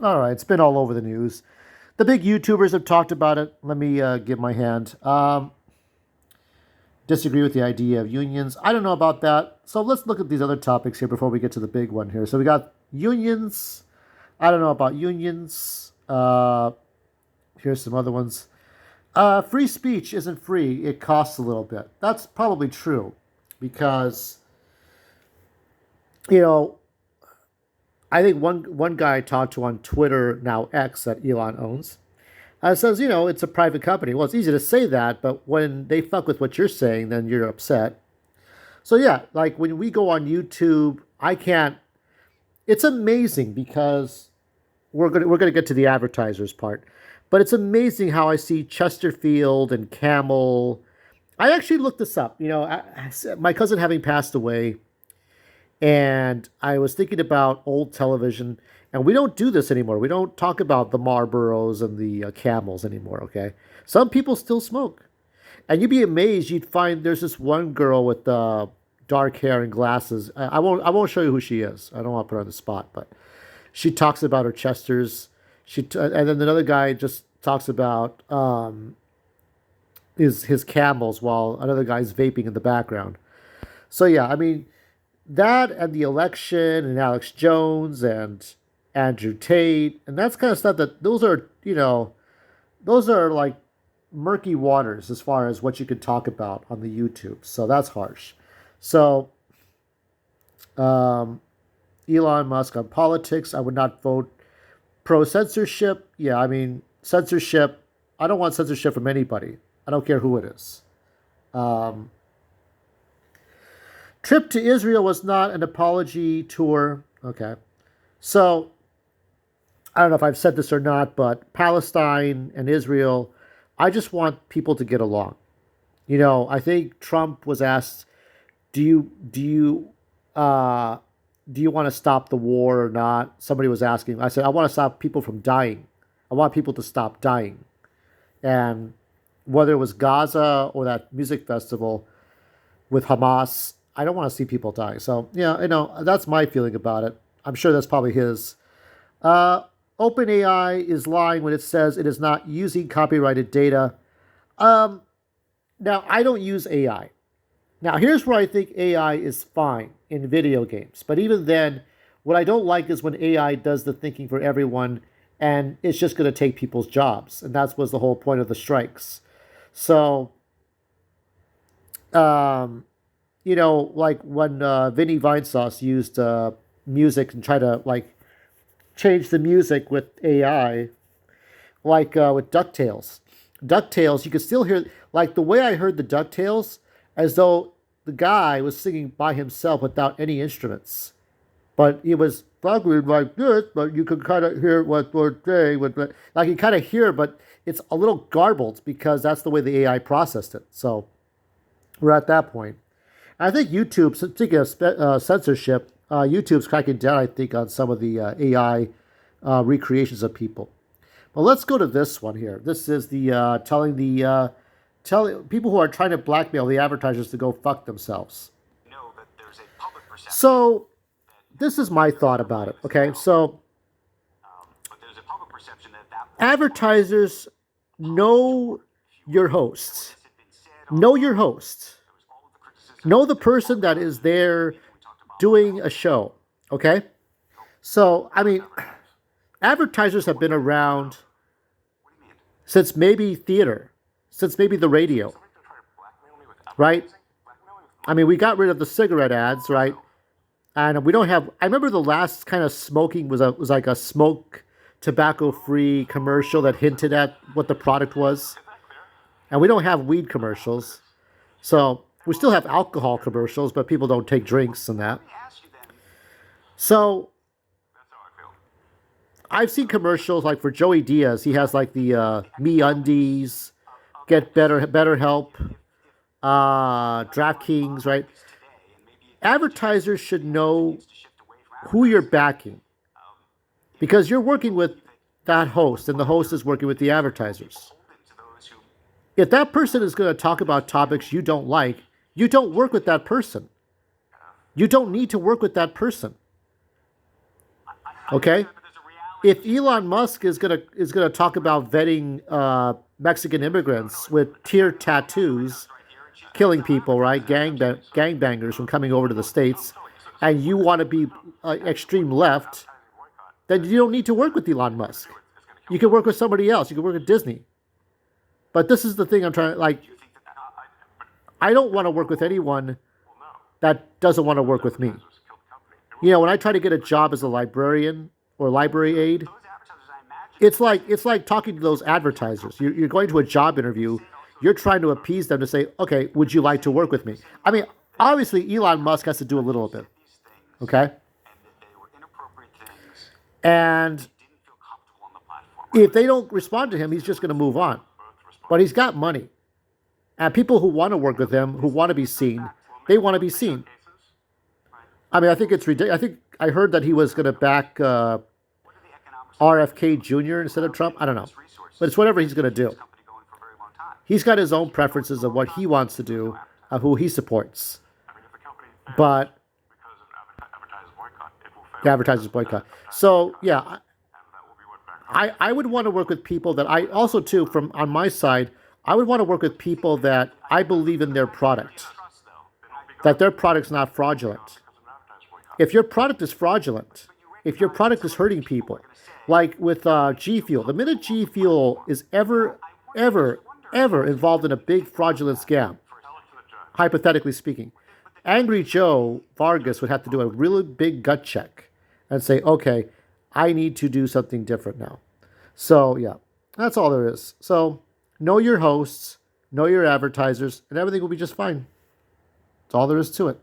All right, it's been all over the news. The big YouTubers have talked about it. Let me give my hand. Disagree with the idea of unions. I don't know about that. So let's look at these other topics here before we get to the big one here. So we got unions. I don't know about unions. Here's some other ones. Free speech isn't free. It costs a little bit. That's probably true because, you know, I think one guy I talked to on Twitter, now X, that Elon owns, says, it's a private company. Well, it's easy to say that, but when they fuck with what you're saying, then you're upset. So yeah, like when we go on YouTube, I can't. It's amazing because we're gonna get to the advertisers part, but it's amazing how I see Chesterfield and Camel. I actually looked this up. My cousin having passed away, and I was thinking about old television, and we don't do this anymore. We don't talk about the Marlboros and the Camels anymore. Okay, some people still smoke, and you'd be amazed. You'd find there's this one girl with dark hair and glasses. I won't show you who she is. I don't want to put her on the spot, but she talks about her Chesters. And then another guy just talks about his Camels while another guy's vaping in the background. So yeah, I mean that and the election and Alex Jones and Andrew Tate and that's kind of stuff that those are like murky waters as far as what you could talk about on the YouTube. So that's harsh. So Elon Musk on politics, I would not vote pro censorship. Yeah, I mean censorship. I don't want censorship from anybody. I don't care who it is. Um, Trip to Israel was not an apology tour. Okay. So, I don't know if I've said this or not, but Palestine and Israel, I just want people to get along. I think Trump was asked, uh, do you want to stop the war or not? Somebody was asking. I said, I want to stop people from dying. I want people to stop dying. And whether it was Gaza or that music festival with Hamas, I don't want to see people die. So, yeah, that's my feeling about it. I'm sure that's probably his. Uh, OpenAI is lying when it says it is not using copyrighted data. Um, Now, I don't use AI. Now, here's where I think AI is fine in video games. But even then, what I don't like is when AI does the thinking for everyone and it's just going to take people's jobs. And that was the whole point of the strikes. So, um, like when Vinny Vinesauce used music and tried to like change the music with AI, like with DuckTales. DuckTales, you could still hear, like the way I heard the DuckTales, as though the guy was singing by himself without any instruments. But he was talking like this, but you could kind of hear what they're saying. Like you kind of hear, but it's a little garbled because that's the way the AI processed it. So we're at that point. I think YouTube, speaking of censorship, YouTube's cracking down, I think, on some of the AI recreations of people. But let's go to this one here. This is the telling people who are trying to blackmail the advertisers to go fuck themselves. So this is my thought about it. Okay, so advertisers know your hosts, know your host, know the person that is there doing a show. Okay, so I mean, advertisers have been around since maybe theater, since maybe the radio, right? I mean, we got rid of the cigarette ads, right? And we don't have. I remember the last kind of smoking was like a smoke tobacco free commercial that hinted at what the product was. And we don't have weed commercials, so we still have alcohol commercials, but people don't take drinks and that. So I've seen commercials like for Joey Diaz. He has like the Me Undies, Get Better Help, DraftKings, right? Advertisers should know who you're backing because you're working with that host and the host is working with the advertisers. If that person is going to talk about topics you don't like, you don't work with that person. You don't need to work with that person. Okay? if Elon Musk is gonna talk about vetting Mexican immigrants with tear tattoos, killing people, right? Gangbangers from coming over to the states, and you want to be extreme left, then you don't need to work with Elon Musk. You can work with somebody else. You can work with Disney. But this is the thing I'm trying. Like, I don't want to work with anyone that doesn't want to work with me. You know, when I try to get a job as a librarian or library aide, it's like talking to those advertisers. You're going to a job interview. You're trying to appease them to say, okay, would you like to work with me? I mean, obviously, Elon Musk has to do a little bit, okay? And if they don't respond to him, he's just going to move on. But he's got money. And people who want to work with him, who want to be seen, they want to be seen. I mean, I think it's ridiculous. I think I heard that he was going to back RFK Jr. instead of Trump. I don't know. But it's whatever he's going to do. He's got his own preferences of what he wants to do, of who he supports. But the advertisers boycott. So, yeah, I would want to work with people that I also, too, from on my side, I would want to work with people that I believe in their product, that their product's not fraudulent. If your product is fraudulent, if your product is hurting people, like with G Fuel, the minute G Fuel is ever involved in a big fraudulent scam, hypothetically speaking, Angry Joe Vargas would have to do a really big gut check and say, okay, I need to do something different now. So, yeah, that's all there is. So, know your hosts, know your advertisers, and everything will be just fine. That's all there is to it.